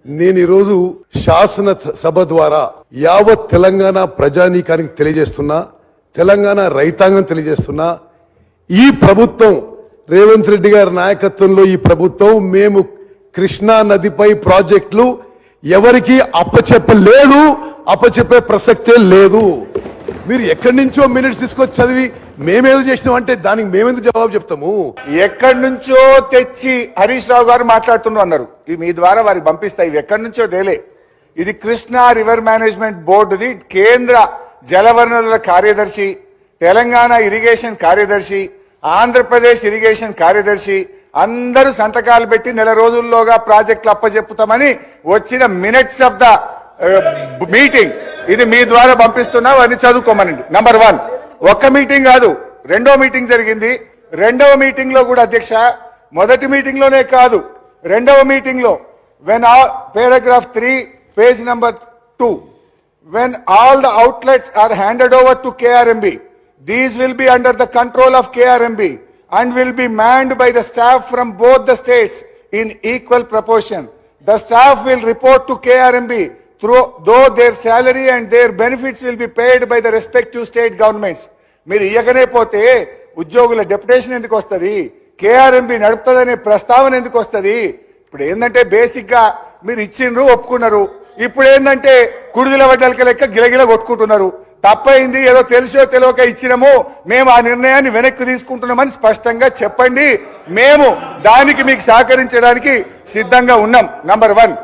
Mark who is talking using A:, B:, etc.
A: నేను ఈరోజు శాసన సభ ద్వారా యావత్ తెలంగాణ ప్రజానీకానికి తెలియజేస్తున్నా, తెలంగాణ రైతాంగం తెలియజేస్తున్నా, ఈ ప్రభుత్వం రేవంత్ రెడ్డి గారి నాయకత్వంలో ఈ ప్రభుత్వం మేము కృష్ణా నదిపై ప్రాజెక్టులు ఎవరికి అప్పచెప్పలేదు, అప్పచెప్పే ప్రసక్తే లేదు. మీరు ఎక్కడి నుంచో మినిట్స్ తీసుకొచ్చి చదివి మేమేదో చేసినాం అంటే దానికి మేమెందుకు జవాబు చెప్తాము?
B: ఎక్కడి నుంచో తెచ్చి హరీష్ రావు గారు మాట్లాడుతున్నారు అన్నారు. ఇది మీ ద్వారా వారికి పంపిస్తాయి. ఇవి ఎక్కడి నుంచో తేలే. ఇది కృష్ణా రివర్ మేనేజ్మెంట్ బోర్డుది కేంద్ర జలవనరుల కార్యదర్శి, తెలంగాణ ఇరిగేషన్ కార్యదర్శి, ఆంధ్రప్రదేశ్ ఇరిగేషన్ కార్యదర్శి అందరూ సంతకాలు పెట్టి నెల రోజుల్లోగా ప్రాజెక్టులు అప్పచెప్పుతామని వచ్చిన మినిట్స్ ఆఫ్ ద మీటింగ్ ఇది మీ ద్వారా పంపిస్తున్నా, అని చదువుకోమనండి. నంబర్ 1, ఒక్క మీటింగ్ కాదు, రెండో మీటింగ్ జరిగింది. రెండవ మీటింగ్ లో కూడా అధ్యక్ష, మొదటి మీటింగ్ లోనే కాదు, రెండవ మీటింగ్ లో paragraph 3 page number 2, when all the outlets are handed over to KRMB, these will be under the control of KRMB and will be manned by the staff from both the states in equal proportion. The staff will report to KRMB though their salary and their benefits will be paid by the respective state governments. మీరు ఇయ్యకనే పోతే ఉద్యోగుల deputation ఎందుకు వస్తుంది? KRMB నడుపుతుందనే ప్రస్తావన ఎందుకు వస్తుంది? ఇప్పుడు ఏంటంటే బేసిక్ గా మీరు ఇచ్చిండ్రు, ఒప్పుకున్నారు. ఇప్పుడు ఏంటంటే కుడిదిల వడ్డలకి లెక్క గిలగిల కొట్టుకుంటున్నారు. తప్పైంది, ఏదో తెలిసో తెలియక ఇచ్చినాము, మేము ఆ నిర్ణయాన్ని వెనక్కి తీసుకుంటున్నామని స్పష్టంగా చెప్పండి. మేము దానికి మీకు సహకరించడానికి సిద్ధంగా ఉన్నాం. నంబర్ 1.